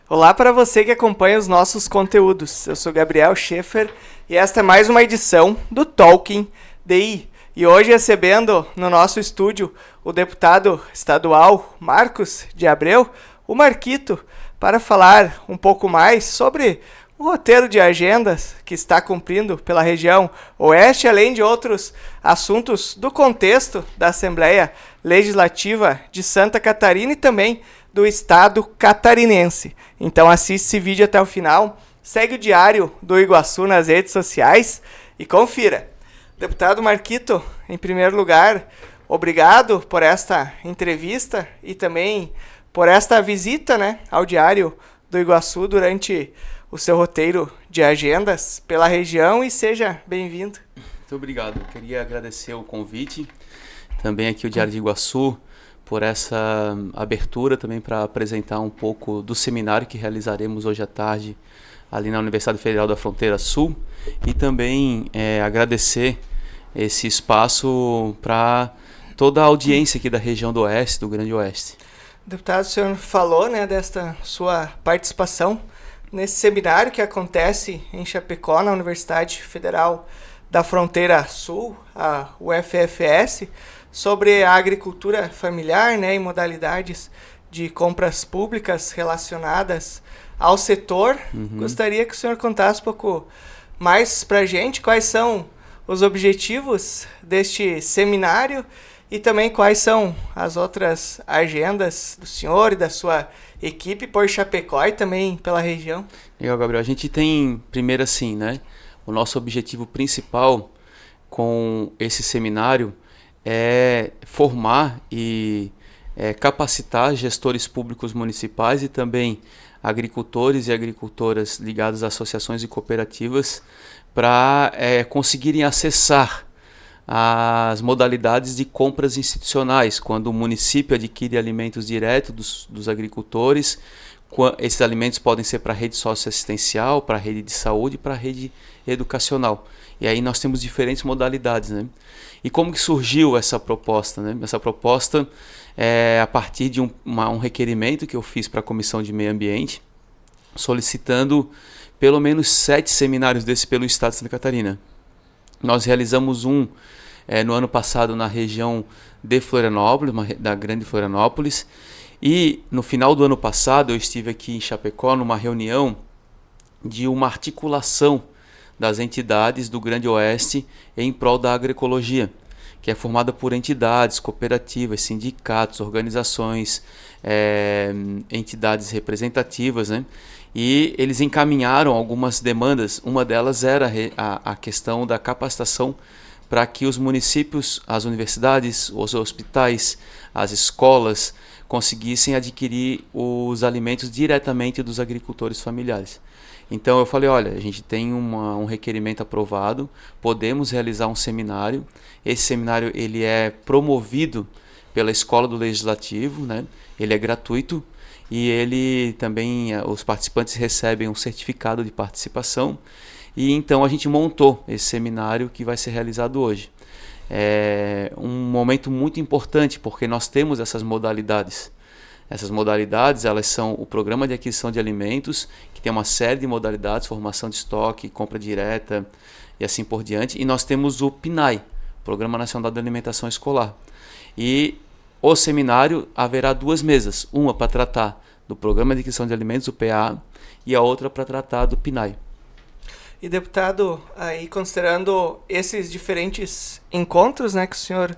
Olá para você que acompanha os nossos conteúdos. Eu sou Gabriel Schaefer e esta é mais uma edição do Talking DI. E hoje recebendo no nosso estúdio o deputado estadual Marcos de Abreu, o Marquito, para falar um pouco mais sobre o roteiro de agendas que está cumprindo pela região Oeste, além de outros assuntos do contexto da Assembleia Legislativa de Santa Catarina e também do Estado catarinense. Então assiste esse vídeo até o final, segue o Diário do Iguaçu nas redes sociais e confira. Deputado Marquito, em primeiro lugar, obrigado por esta entrevista e também por esta visita, ao Diário do Iguaçu durante o seu roteiro de agendas pela região e seja bem-vindo. Muito obrigado. Eu queria agradecer o convite, também aqui o Diário de Iguaçu, por essa abertura também para apresentar um pouco do seminário que realizaremos hoje à tarde ali na Universidade Federal da Fronteira Sul e também agradecer esse espaço para toda a audiência aqui da região do Oeste, do Grande Oeste. Deputado, o senhor falou desta sua participação nesse seminário que acontece em Chapecó, na Universidade Federal da Fronteira Sul, a UFFS, sobre a agricultura familiar e modalidades de compras públicas relacionadas ao setor. Gostaria que o senhor contasse um pouco mais para a gente quais são os objetivos deste seminário e também quais são as outras agendas do senhor e da sua equipe por Chapecó e também pela região. Legal, Gabriel. A gente tem, primeiro assim, o nosso objetivo principal com esse seminário é formar e capacitar gestores públicos municipais e também agricultores e agricultoras ligados a associações e cooperativas para conseguirem acessar as modalidades de compras institucionais, quando o município adquire alimentos direto dos agricultores. Esses alimentos podem ser para a rede socioassistencial, para a rede de saúde, para a rede educacional. E aí nós temos diferentes modalidades. E como que surgiu essa proposta? Essa proposta é a partir de um requerimento que eu fiz para a Comissão de Meio Ambiente, solicitando pelo menos 7 seminários desses pelo Estado de Santa Catarina. Nós realizamos no ano passado na região de Florianópolis, da Grande Florianópolis, e no final do ano passado eu estive aqui em Chapecó numa reunião de uma articulação das entidades do Grande Oeste em prol da agroecologia, que é formada por entidades, cooperativas, sindicatos, organizações, entidades representativas, e eles encaminharam algumas demandas. Uma delas era a questão da capacitação para que os municípios, as universidades, os hospitais, as escolas conseguissem adquirir os alimentos diretamente dos agricultores familiares. Então eu falei, olha, a gente tem um requerimento aprovado, podemos realizar um seminário. Esse seminário ele é promovido pela Escola do Legislativo, ele é gratuito e ele também, os participantes recebem um certificado de participação. E então a gente montou esse seminário que vai ser realizado hoje. É um momento muito importante porque nós temos essas modalidades. Essas modalidades, elas são o Programa de Aquisição de Alimentos, que tem uma série de modalidades, formação de estoque, compra direta e assim por diante. E nós temos o PNAE, Programa Nacional de Alimentação Escolar. E o seminário haverá 2 mesas, uma para tratar do Programa de Aquisição de Alimentos, o PA, e a outra para tratar do PNAE. E deputado, aí considerando esses diferentes encontros que o senhor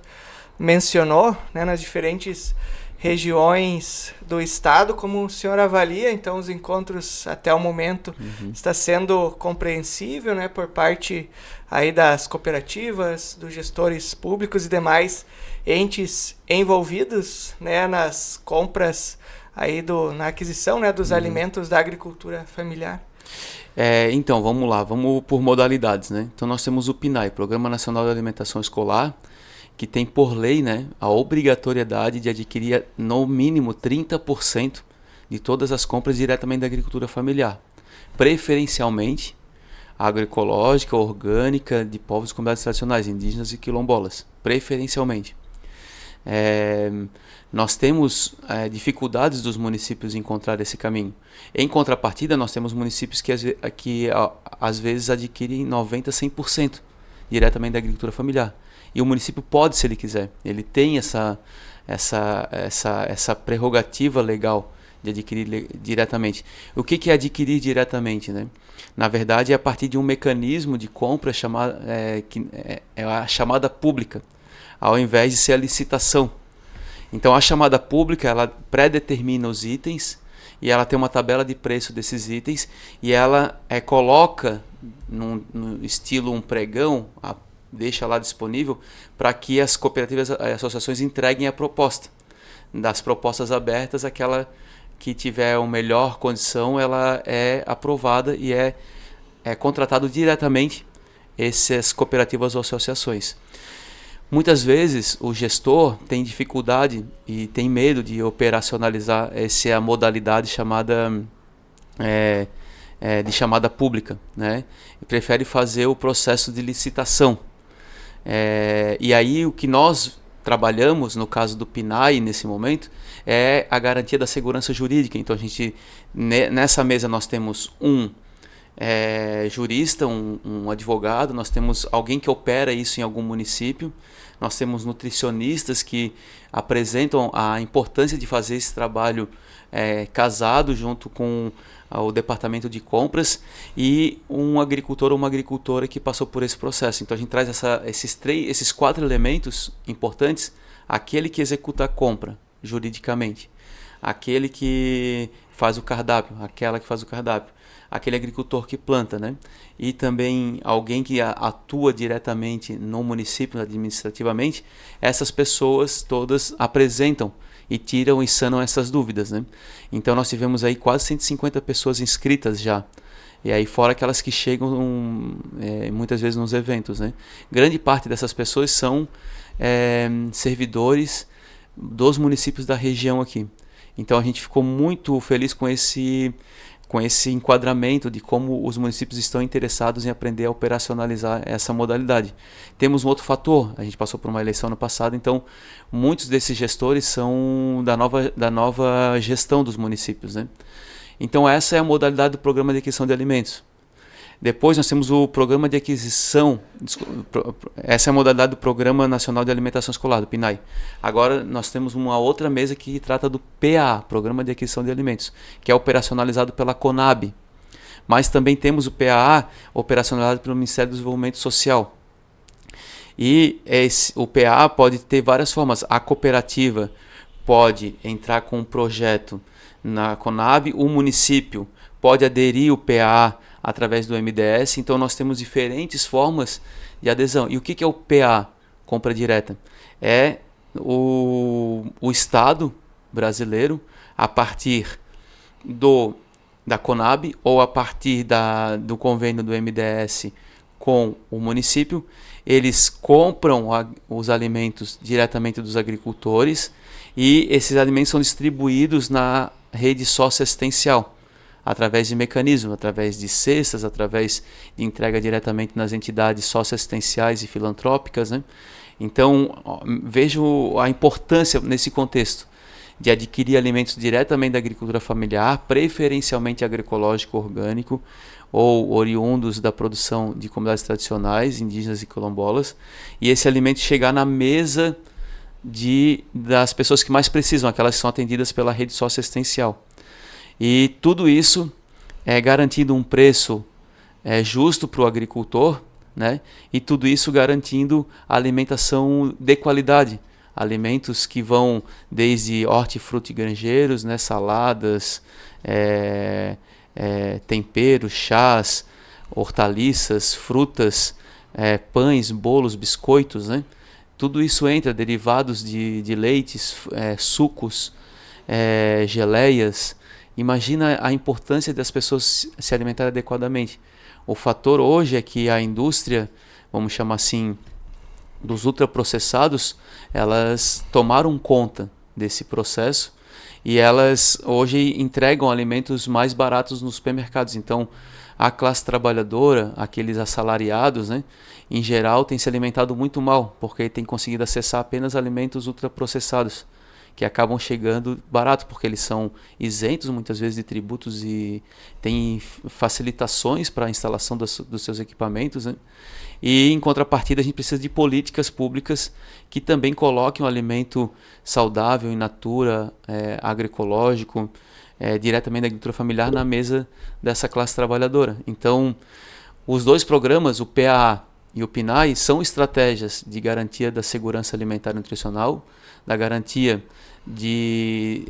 mencionou, nas diferentes regiões do estado, como o senhor avalia, então, os encontros até o momento está sendo compreensível, por parte aí das cooperativas, dos gestores públicos e demais entes envolvidos, nas compras aí na aquisição, dos alimentos da agricultura familiar? Então, vamos lá, vamos por modalidades, Então nós temos o PNAE, Programa Nacional de Alimentação Escolar, que tem por lei a obrigatoriedade de adquirir no mínimo 30% de todas as compras diretamente da agricultura familiar, preferencialmente agroecológica, orgânica, de povos e comunidades tradicionais, indígenas e quilombolas, preferencialmente. Nós temos dificuldades dos municípios em encontrar esse caminho. Em contrapartida, nós temos municípios que às vezes adquirem 90%, 100% diretamente da agricultura familiar. E o município pode, se ele quiser. Ele tem essa prerrogativa legal de adquirir diretamente. O que é adquirir diretamente, né? Na verdade, é a partir de um mecanismo de compra que é a chamada pública, ao invés de ser a licitação. Então, a chamada pública, ela pré-determina os itens e ela tem uma tabela de preço desses itens e ela coloca no estilo um pregão, deixa lá disponível para que as cooperativas e associações entreguem a proposta. Das propostas abertas, aquela que tiver a melhor condição, ela é aprovada e é contratado diretamente essas cooperativas ou associações. Muitas vezes o gestor tem dificuldade e tem medo de operacionalizar essa modalidade chamada de chamada pública, né? E prefere fazer o processo de licitação. E aí o que nós trabalhamos, no caso do PNAE, nesse momento, é a garantia da segurança jurídica. Então, nessa mesa nós temos um jurista, um advogado, nós temos alguém que opera isso em algum município, nós temos nutricionistas que apresentam a importância de fazer esse trabalho casado junto com o departamento de compras e um agricultor ou uma agricultora que passou por esse processo. Então a gente traz esses 4 elementos importantes: aquele que executa a compra juridicamente, aquele que faz o cardápio, aquela que faz o cardápio, aquele agricultor que planta, né? E também alguém que atua diretamente no município administrativamente. Essas pessoas todas apresentam e tiram e sanam essas dúvidas, né? Então nós tivemos aí quase 150 pessoas inscritas já. E aí fora aquelas que chegam muitas vezes nos eventos, né? Grande parte dessas pessoas são servidores dos municípios da região aqui. Então a gente ficou muito feliz com esse enquadramento de como os municípios estão interessados em aprender a operacionalizar essa modalidade. Temos um outro fator: a gente passou por uma eleição no passado, então muitos desses gestores são da nova gestão dos municípios, né? Então essa é a modalidade do Programa de Aquisição de Alimentos. Depois nós temos o Programa de Aquisição, essa é a modalidade do Programa Nacional de Alimentação Escolar, do PNAE. Agora nós temos uma outra mesa que trata do PA, Programa de Aquisição de Alimentos, que é operacionalizado pela CONAB. Mas também temos o PAA, operacionalizado pelo Ministério do Desenvolvimento Social. E o PA pode ter várias formas. A cooperativa pode entrar com um projeto na CONAB, o município pode aderir o PA através do MDS. Então nós temos diferentes formas de adesão. E o que é o PA, compra direta? É o Estado brasileiro, a partir da CONAB ou a partir do convênio do MDS com o município, eles compram os alimentos diretamente dos agricultores e esses alimentos são distribuídos na rede socioassistencial, através de mecanismos, através de cestas, através de entrega diretamente nas entidades socioassistenciais e filantrópicas, né? Então, vejo a importância nesse contexto de adquirir alimentos diretamente da agricultura familiar, preferencialmente agroecológico orgânico, ou oriundos da produção de comunidades tradicionais, indígenas e quilombolas, e esse alimento chegar na mesa das pessoas que mais precisam, aquelas que são atendidas pela rede socioassistencial. E tudo isso garantindo um preço justo para o agricultor, né? E tudo isso garantindo alimentação de qualidade, alimentos que vão desde hortifruti granjeiros, né? Saladas, temperos, chás, hortaliças, frutas, pães, bolos, biscoitos, né? Tudo isso entra, derivados de leites, sucos, geleias. Imagina a importância das pessoas se alimentarem adequadamente. O fator hoje é que a indústria, vamos chamar assim, dos ultraprocessados, elas tomaram conta desse processo e elas hoje entregam alimentos mais baratos nos supermercados. Então, a classe trabalhadora, aqueles assalariados, né, em geral, tem se alimentado muito mal, porque tem conseguido acessar apenas alimentos ultraprocessados, que acabam chegando barato, porque eles são isentos muitas vezes de tributos e têm facilitações para a instalação dos seus equipamentos, né? E em contrapartida a gente precisa de políticas públicas que também coloquem o alimento saudável, in natura, agroecológico, diretamente da agricultura familiar na mesa dessa classe trabalhadora. Então, os dois programas, o PAA e o PNAE, são estratégias de garantia da segurança alimentar e nutricional, da garantia de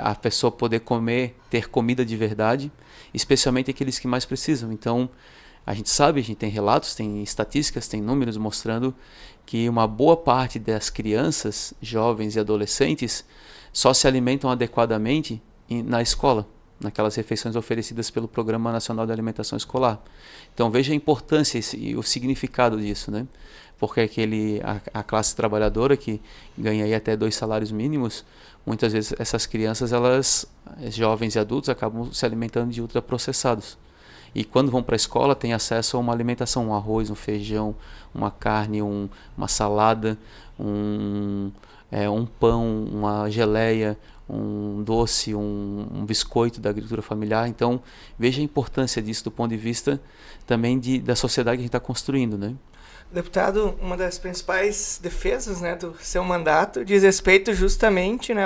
a pessoa poder comer, ter comida de verdade, especialmente aqueles que mais precisam. Então, a gente sabe, a gente tem relatos, tem estatísticas, tem números mostrando que uma boa parte das crianças, jovens e adolescentes só se alimentam adequadamente na escola, naquelas refeições oferecidas pelo Programa Nacional de Alimentação Escolar. Então veja a importância e o significado disso, né? Porque a classe trabalhadora que ganha aí até 2 salários mínimos, muitas vezes essas crianças, jovens e adultos, acabam se alimentando de ultraprocessados. E quando vão para a escola tem acesso a uma alimentação, um arroz, um feijão, uma carne, uma salada, um pão, uma geleia, um doce, um biscoito da agricultura familiar. Então veja a importância disso do ponto de vista também da sociedade que a gente está construindo, né? Deputado, uma das principais defesas, né, do seu mandato diz respeito justamente, né,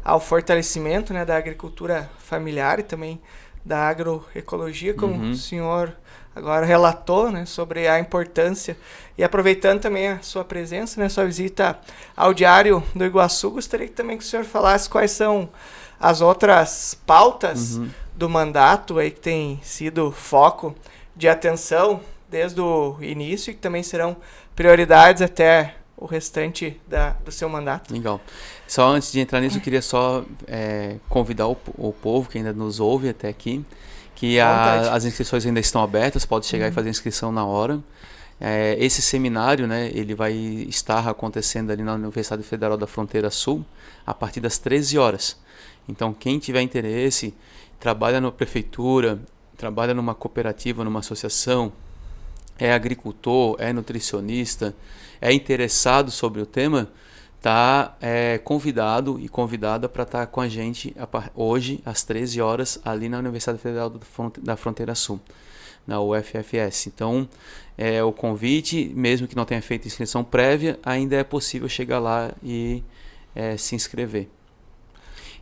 ao fortalecimento, né, da agricultura familiar e também da agroecologia, como o senhor agora relatou, né, sobre a importância. E aproveitando também a sua presença, né, sua visita ao Diário do Iguaçu, gostaria também que o senhor falasse quais são as outras pautas do mandato aí que tem sido foco de atenção desde o início e que também serão prioridades até o restante do seu mandato. Legal. Só antes de entrar nisso, eu queria só convidar o povo que ainda nos ouve até aqui, que as inscrições ainda estão abertas, pode chegar e fazer a inscrição na hora. Esse seminário, né, ele vai estar acontecendo ali na Universidade Federal da Fronteira Sul, a partir das 13 horas. Então, quem tiver interesse, trabalha na prefeitura, trabalha numa cooperativa, numa associação, é agricultor, é nutricionista, é interessado sobre o tema, está convidado e convidada para estar com a gente hoje, às 13 horas, ali na Universidade Federal da Fronteira Sul, na UFFS. Então, o convite, mesmo que não tenha feito inscrição prévia, ainda é possível chegar lá e se inscrever.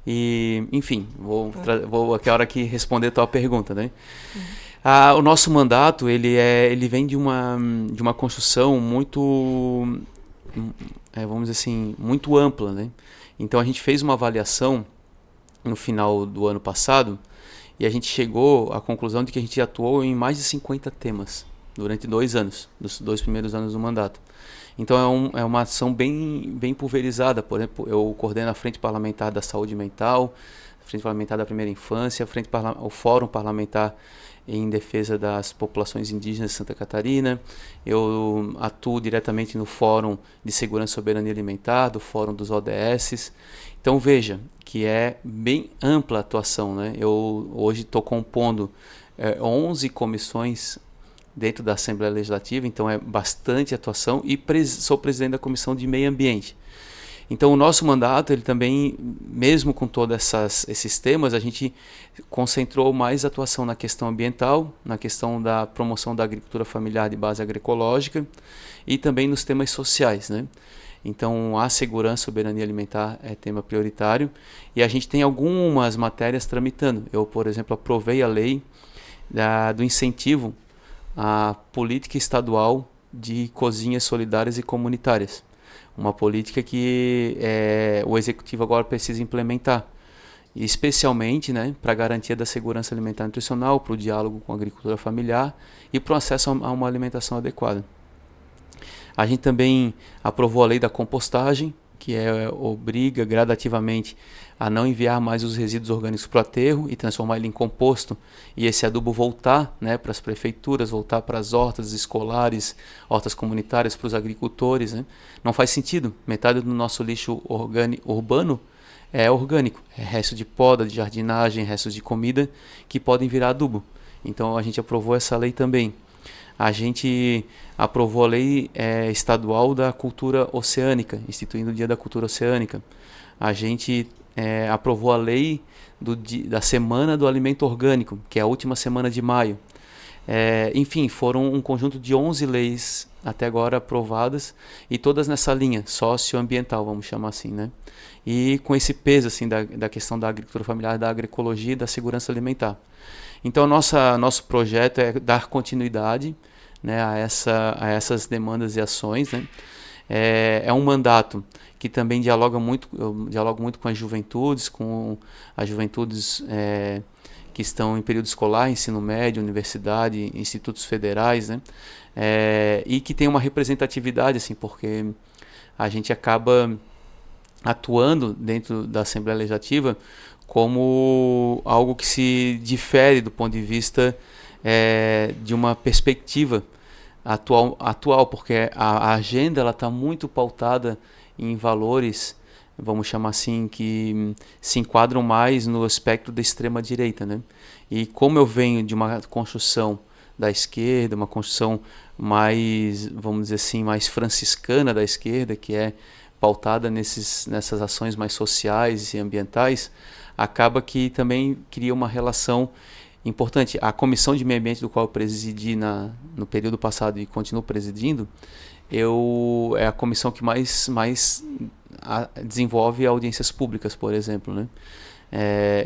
E, enfim, vou aqui a hora que responder a tua pergunta, né? O nosso mandato ele vem de uma construção muito, vamos dizer assim, muito ampla, né? Então a gente fez uma avaliação no final do ano passado e a gente chegou à conclusão de que a gente atuou em mais de 50 temas durante 2 anos, nos 2 primeiros anos do mandato. Então é uma ação bem pulverizada. Por exemplo, eu coordeno a Frente Parlamentar da Saúde Mental, a Frente Parlamentar da Primeira Infância, o Fórum Parlamentar em defesa das populações indígenas de Santa Catarina. Eu atuo diretamente no Fórum de Segurança e Soberania Alimentar, do Fórum dos ODS. Então veja que é bem ampla a atuação, né? Eu hoje estou compondo 11 comissões dentro da Assembleia Legislativa, então é bastante atuação, e sou presidente da Comissão de Meio Ambiente. Então o nosso mandato, ele também, mesmo com todos esses temas, a gente concentrou mais atuação na questão ambiental, na questão da promoção da agricultura familiar de base agroecológica e também nos temas sociais, né? Então a segurança e soberania alimentar é tema prioritário e a gente tem algumas matérias tramitando. Eu, por exemplo, aprovei a lei do incentivo à política estadual de cozinhas solidárias e comunitárias. Uma política que o Executivo agora precisa implementar, especialmente, né, para a garantia da segurança alimentar e nutricional, para o diálogo com a agricultura familiar e para o acesso a uma alimentação adequada. A gente também aprovou a lei da compostagem, que obriga gradativamente a não enviar mais os resíduos orgânicos para o aterro e transformar ele em composto, e esse adubo voltar, né, para as prefeituras, voltar para as hortas escolares, hortas comunitárias, para os agricultores, né? Não faz sentido. Metade do nosso lixo urbano é orgânico, é resto de poda, de jardinagem, restos de comida que podem virar adubo. Então a gente aprovou essa lei também. A gente aprovou a lei estadual da cultura oceânica, instituindo o Dia da Cultura Oceânica. A gente aprovou a lei da Semana do Alimento Orgânico, que é a última semana de maio. Enfim, foram um conjunto de 11 leis até agora aprovadas, e todas nessa linha socioambiental, vamos chamar assim, né? E com esse peso assim, da questão da agricultura familiar, da agroecologia e da segurança alimentar. Então, nosso projeto é dar continuidade, né, a essas demandas e ações, né? É um mandato que também eu dialogo muito com as juventudes, que estão em período escolar, ensino médio, universidade, institutos federais, né? E que tem uma representatividade, assim, porque a gente acaba atuando dentro da Assembleia Legislativa como algo que se difere do ponto de vista de uma perspectiva atual, porque a agenda está muito pautada em valores, vamos chamar assim, que se enquadram mais no aspecto da extrema-direita, né? E como eu venho de uma construção da esquerda, uma construção mais, vamos dizer assim, mais franciscana da esquerda, que é pautada nessas ações mais sociais e ambientais, acaba que também cria uma relação importante. A Comissão de Meio Ambiente, do qual eu presidi no período passado e continuo presidindo, é a comissão que mais desenvolve audiências públicas, por exemplo, né?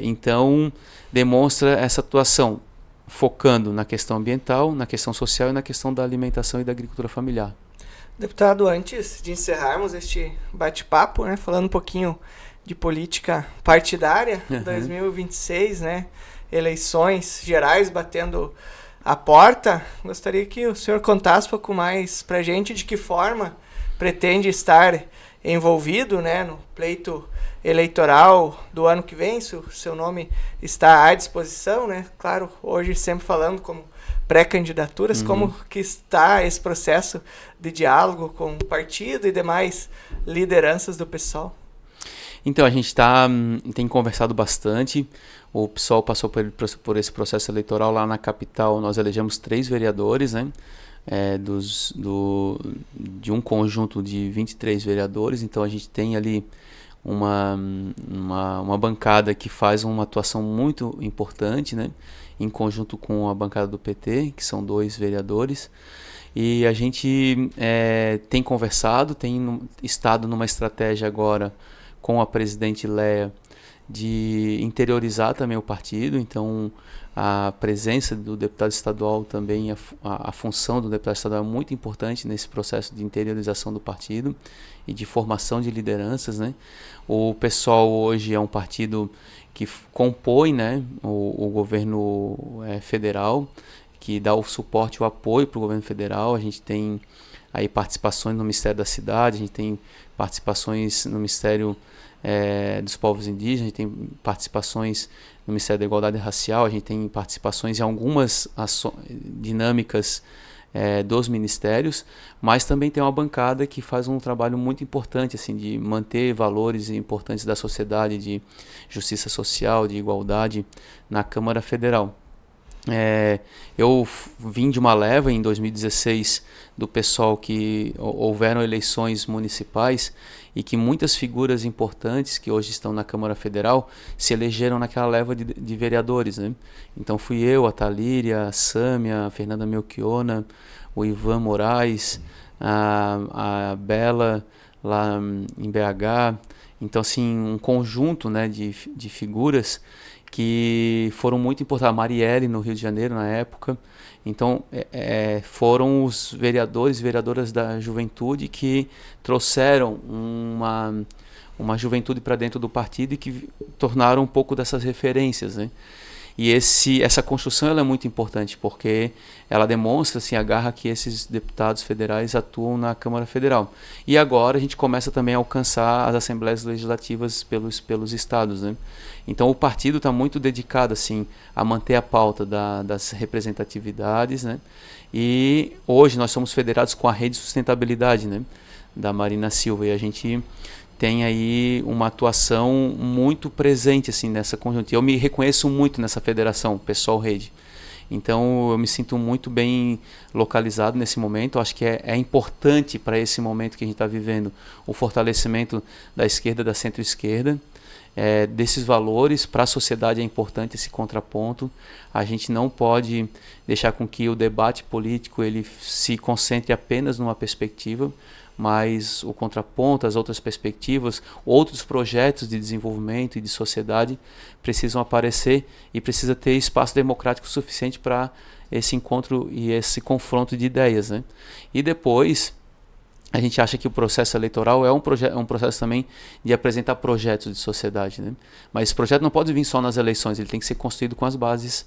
Então, demonstra essa atuação, focando na questão ambiental, na questão social e na questão da alimentação e da agricultura familiar. Deputado, antes de encerrarmos este bate-papo, né, falando um pouquinho de política partidária, 2026, né, eleições gerais batendo a porta, gostaria que o senhor contasse um pouco mais para a gente de que forma pretende estar envolvido, né, no pleito eleitoral do ano que vem, se o seu nome está à disposição, né? Claro, hoje sempre falando como pré-candidaturas, como que está esse processo de diálogo com o partido e demais lideranças do PSOL? Então, a gente tem conversado bastante. O PSOL passou por esse processo eleitoral lá na capital. Nós elegemos 3 vereadores, né? De um conjunto de 23 vereadores. Então, a gente tem ali uma bancada que faz uma atuação muito importante, né? Em conjunto com a bancada do PT, que são 2 vereadores. E a gente tem conversado, tem estado numa estratégia agora com a presidente Léa de interiorizar também o partido. Então, a presença do deputado estadual também, a função do deputado estadual é muito importante nesse processo de interiorização do partido e de formação de lideranças, né? O PSOL hoje é um partido que compõe, né, o governo federal, que dá o suporte, o apoio para o governo federal. A gente tem aí participações no Ministério da Cidade, a gente tem participações no Ministério dos Povos Indígenas, a gente tem participações no Ministério da Igualdade Racial, a gente tem participações em algumas dinâmicas dos ministérios, mas também tem uma bancada que faz um trabalho muito importante, assim, de manter valores importantes da sociedade, de justiça social, de igualdade na Câmara Federal. Eu vim de uma leva em 2016 do PSOL que houveram eleições municipais e que muitas figuras importantes que hoje estão na Câmara Federal se elegeram naquela leva de vereadores, né? Então fui eu, a Thalíria, a Sâmia, a Fernanda Melchiona, o Ivan Moraes, a Bela lá em BH. Então, assim, um conjunto, né, de figuras que foram muito importantes. A Marielle, no Rio de Janeiro, na época. Então, foram os vereadores e vereadoras da juventude que trouxeram uma juventude para dentro do partido e que tornaram um pouco dessas referências, né? E essa construção ela é muito importante, porque ela demonstra, assim, a garra que esses deputados federais atuam na Câmara Federal. E agora a gente começa também a alcançar as assembleias legislativas pelos estados, né? Então o partido está muito dedicado, assim, a manter a pauta das representatividades, né? E hoje nós somos federados com a Rede de Sustentabilidade, né, da Marina Silva, e a gente tem aí uma atuação muito presente assim, nessa conjuntura. Eu me reconheço muito nessa federação, Pessoal Rede. Então eu me sinto muito bem localizado nesse momento. Eu acho que é importante para esse momento que a gente está vivendo o fortalecimento da esquerda, da centro-esquerda, desses valores. Para a sociedade é importante esse contraponto. A gente não pode deixar com que o debate político ele se concentre apenas numa perspectiva, mas o contraponto, as outras perspectivas, outros projetos de desenvolvimento e de sociedade precisam aparecer e precisa ter espaço democrático suficiente para esse encontro e esse confronto de ideias, né? E depois, a gente acha que o processo eleitoral é um processo também de apresentar projetos de sociedade, né? Mas esse projeto não pode vir só nas eleições, ele tem que ser construído com as bases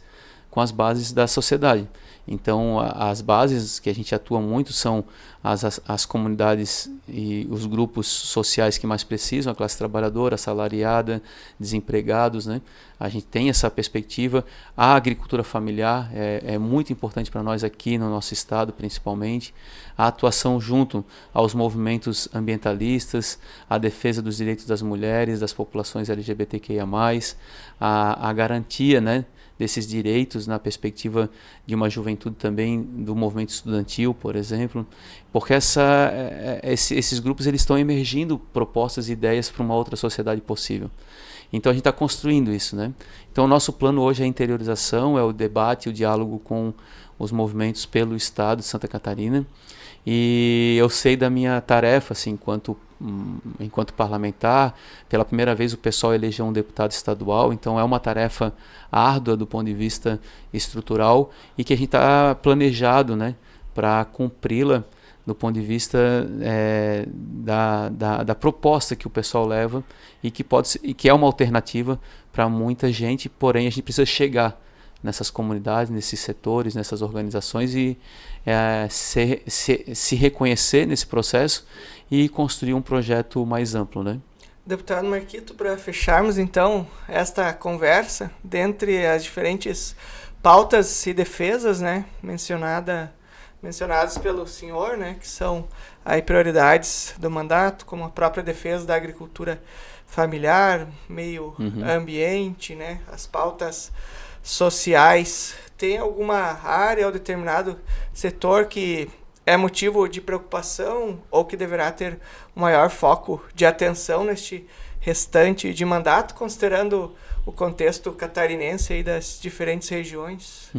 da sociedade. Então, as bases que a gente atua muito são as comunidades e os grupos sociais que mais precisam, a classe trabalhadora, assalariada, desempregados, né? A gente tem essa perspectiva. A agricultura familiar é muito importante para nós aqui no nosso estado, principalmente. A atuação junto aos movimentos ambientalistas, a defesa dos direitos das mulheres, das populações LGBTQIA+, a garantia, né, desses direitos na perspectiva de uma juventude também do movimento estudantil, por exemplo, porque esses grupos eles estão emergindo propostas e ideias para uma outra sociedade possível. Então a gente está construindo isso, né? Então o nosso plano hoje é a interiorização, é o debate, o diálogo com os movimentos pelo estado de Santa Catarina, e eu sei da minha tarefa, assim, enquanto parlamentar. Pela primeira vez o pessoal elegeu um deputado estadual, então é uma tarefa árdua do ponto de vista estrutural e que a gente está planejado, né, para cumpri-la do ponto de vista da proposta que o pessoal leva e que é uma alternativa para muita gente, porém a gente precisa chegar nessas comunidades, nesses setores, nessas organizações e se reconhecer nesse processo e construir um projeto mais amplo, né? Deputado Marquito, para fecharmos então esta conversa, dentre as diferentes pautas e defesas, né, mencionadas pelo senhor, né, que são aí prioridades do mandato, como a própria defesa da agricultura familiar, meio ambiente, né, as pautas sociais, tem alguma área ou determinado setor que é motivo de preocupação ou que deverá ter um maior foco de atenção neste restante de mandato, considerando o contexto catarinense aí das diferentes regiões?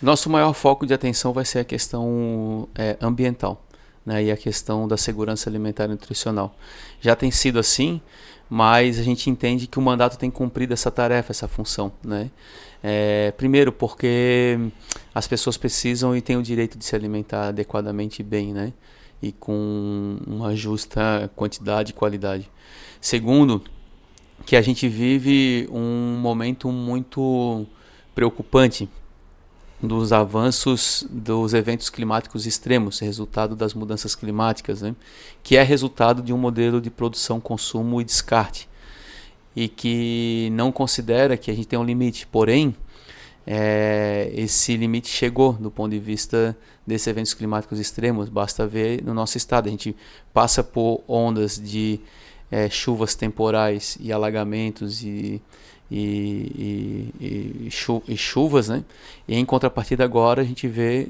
Nosso maior foco de atenção vai ser a questão ambiental, né, e a questão da segurança alimentar e nutricional. Já tem sido assim, mas a gente entende que o mandato tem cumprido essa tarefa, essa função, né? Primeiro porque as pessoas precisam e têm o direito de se alimentar adequadamente e bem, né? E com uma justa quantidade e qualidade. Segundo, que a gente vive um momento muito preocupante dos avanços dos eventos climáticos extremos, resultado das mudanças climáticas, né? Que é resultado de um modelo de produção, consumo e descarte, e que não considera que a gente tem um limite. Porém, esse limite chegou do ponto de vista desses eventos climáticos extremos. Basta ver no nosso estado, a gente passa por ondas de chuvas temporais e alagamentos e chuvas, né? E em contrapartida agora a gente vê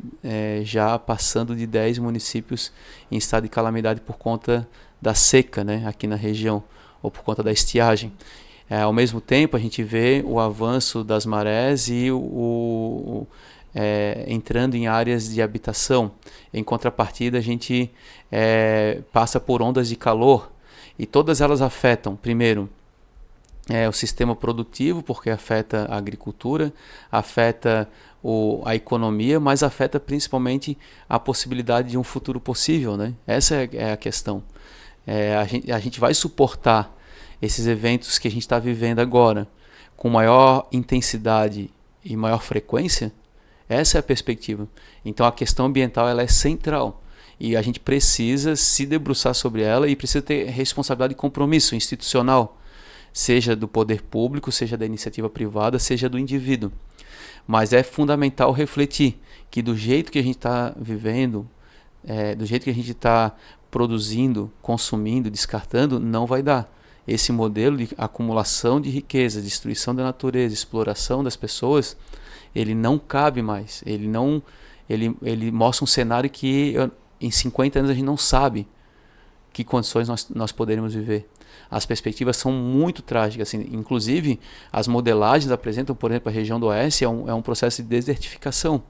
já passando de 10 municípios em estado de calamidade por conta da seca, né, aqui na região, ou por conta da estiagem. Ao mesmo tempo a gente vê o avanço das marés e entrando em áreas de habitação. Em contrapartida a gente passa por ondas de calor, e todas elas afetam, primeiro, o sistema produtivo, porque afeta a agricultura, afeta a economia, mas afeta principalmente a possibilidade de um futuro possível, né? Essa é a questão. A gente vai suportar esses eventos que a gente está vivendo agora com maior intensidade e maior frequência? Essa é a perspectiva. Então a questão ambiental ela é central e a gente precisa se debruçar sobre ela e precisa ter responsabilidade e compromisso institucional, seja do poder público, seja da iniciativa privada, seja do indivíduo. Mas é fundamental refletir que do jeito que a gente está vivendo, do jeito que a gente está produzindo, consumindo, descartando, não vai dar. Esse modelo de acumulação de riqueza, destruição da natureza, exploração das pessoas, ele não cabe mais. Ele mostra um cenário que em 50 anos a gente não sabe que condições nós poderíamos viver. As perspectivas são muito trágicas. Assim, inclusive, as modelagens apresentam, por exemplo, a região do Oeste é um processo de desertificação.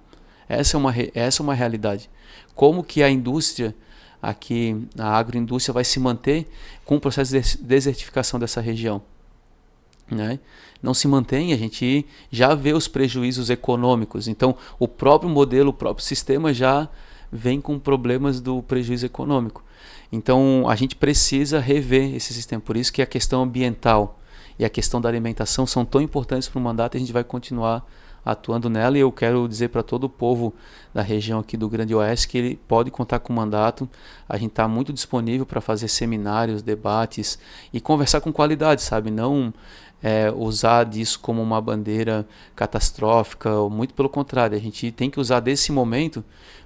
Essa é uma realidade. Como que a indústria, aqui, a agroindústria vai se manter com o processo de desertificação dessa região? Né? Não se mantém, a gente já vê os prejuízos econômicos. Então, o próprio modelo, o próprio sistema já vem com problemas do prejuízo econômico. Então, a gente precisa rever esse sistema. Por isso que a questão ambiental e a questão da alimentação são tão importantes para o mandato e a gente vai continuar atuando nela. E eu quero dizer para todo o povo da região aqui do Grande Oeste que ele pode contar com o mandato. A gente está muito disponível para fazer seminários, debates e conversar com qualidade, sabe? Não usar disso como uma bandeira catastrófica, ou muito pelo contrário. A gente tem que usar desse momento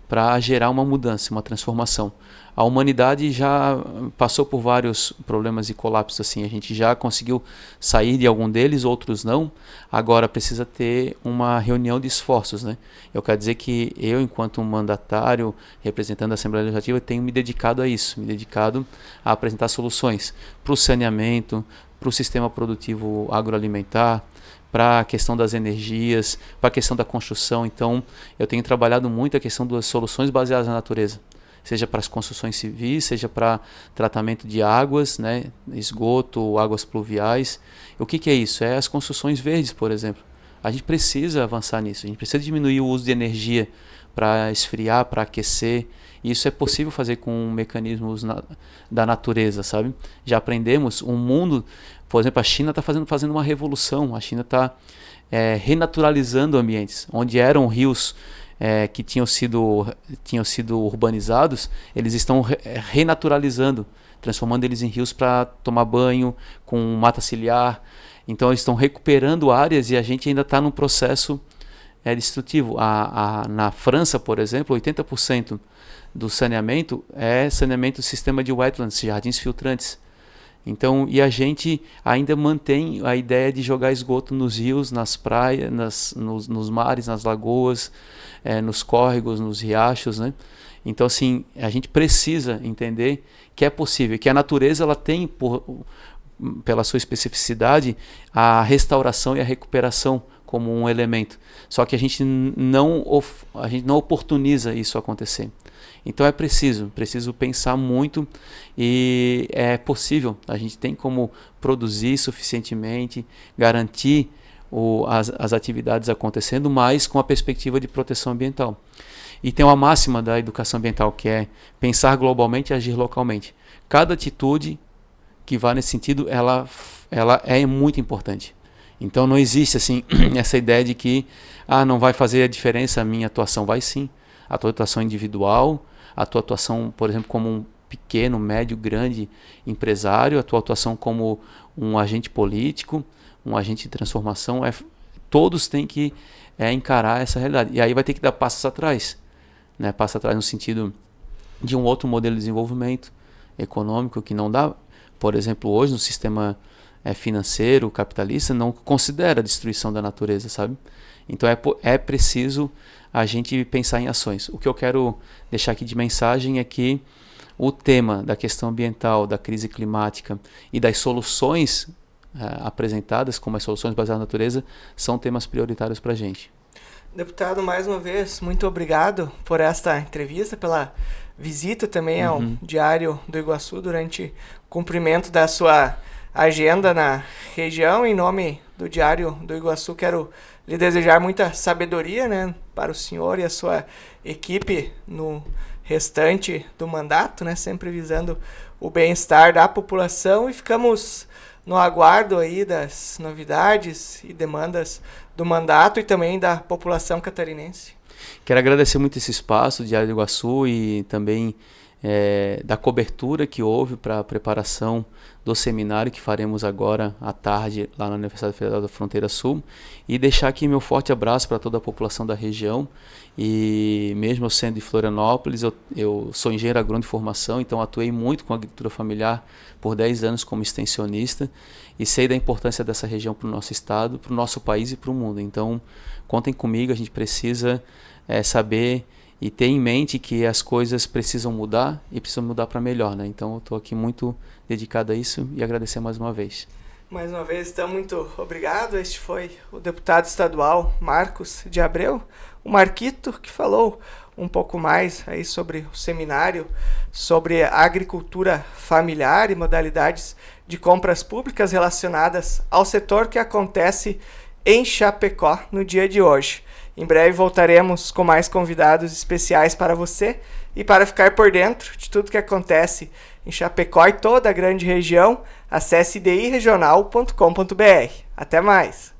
para gerar uma mudança, uma transformação. A humanidade já passou por vários problemas e colapsos assim. A gente já conseguiu sair de algum deles, outros não. Agora precisa ter uma reunião de esforços, né? Eu quero dizer que eu, enquanto um mandatário, representando a Assembleia Legislativa, tenho me dedicado a isso, me dedicado a apresentar soluções para o saneamento, para o sistema produtivo agroalimentar, para a questão das energias, para a questão da construção. Então, eu tenho trabalhado muito a questão das soluções baseadas na natureza, seja para as construções civis, seja para tratamento de águas, né, esgoto, águas pluviais. O que é isso? É as construções verdes, por exemplo. A gente precisa avançar nisso, a gente precisa diminuir o uso de energia para esfriar, para aquecer. E isso é possível fazer com mecanismos da natureza, sabe? Já aprendemos, o mundo, por exemplo, a China está fazendo uma revolução. A China está renaturalizando ambientes, onde eram rios que tinham sido urbanizados, eles estão renaturalizando, transformando eles em rios para tomar banho, com mata ciliar. Então eles estão recuperando áreas e a gente ainda está num processo destrutivo. Na França, por exemplo, 80% do saneamento é saneamento do sistema de wetlands, jardins filtrantes. Então, e a gente ainda mantém a ideia de jogar esgoto nos rios, nas praias, nos mares, nas lagoas, nos córregos, nos riachos, né? Então, assim, a gente precisa entender que é possível, que a natureza ela tem, pela sua especificidade, a restauração e a recuperação como um elemento. Só que a gente não oportuniza isso acontecer. Então é preciso pensar muito e é possível. A gente tem como produzir suficientemente, garantir as atividades acontecendo, mas com a perspectiva de proteção ambiental. E tem uma máxima da educação ambiental que é pensar globalmente e agir localmente. Cada atitude que vá nesse sentido, ela é muito importante. Então não existe assim essa ideia de que não vai fazer a diferença a minha atuação. Vai sim. A tua atuação individual, a tua atuação, por exemplo, como um pequeno, médio, grande empresário, a tua atuação como um agente político, um agente de transformação, todos têm que encarar essa realidade. E aí vai ter que dar passos atrás, né? Passos atrás no sentido de um outro modelo de desenvolvimento econômico que não dá, por exemplo, hoje no sistema financeiro, capitalista, não considera a destruição da natureza, sabe? Então é preciso a gente pensar em ações. O que eu quero deixar aqui de mensagem é que o tema da questão ambiental, da crise climática e das soluções apresentadas, como as soluções baseadas na natureza, são temas prioritários para a gente. Deputado, mais uma vez, muito obrigado por esta entrevista, pela visita também ao Diário do Iguaçu durante o cumprimento da sua agenda na região. Em nome do Diário do Iguaçu, quero lhe desejar muita sabedoria, né, para o senhor e a sua equipe no restante do mandato, né, sempre visando o bem-estar da população, e ficamos no aguardo aí das novidades e demandas do mandato e também da população catarinense. Quero agradecer muito esse espaço, Diário do Iguaçu, e também da cobertura que houve para a preparação do seminário que faremos agora à tarde lá na Universidade Federal da Fronteira Sul, e deixar aqui meu forte abraço para toda a população da região. E mesmo eu sendo de Florianópolis, eu sou engenheiro agrônomo de formação, então atuei muito com a agricultura familiar por 10 anos como extensionista, e sei da importância dessa região para o nosso estado, para o nosso país e para o mundo. Então contem comigo, a gente precisa saber e ter em mente que as coisas precisam mudar e precisam mudar para melhor, né? Então eu estou aqui muito dedicado a isso e agradecer mais uma vez. Mais uma vez, então, muito obrigado. Este foi o deputado estadual Marcos de Abreu, o Marquito, que falou um pouco mais aí sobre o seminário, sobre a agricultura familiar e modalidades de compras públicas relacionadas ao setor que acontece em Chapecó no dia de hoje. Em breve voltaremos com mais convidados especiais para você e para ficar por dentro de tudo que acontece em Chapecó e toda a grande região, acesse diregional.com.br. Até mais!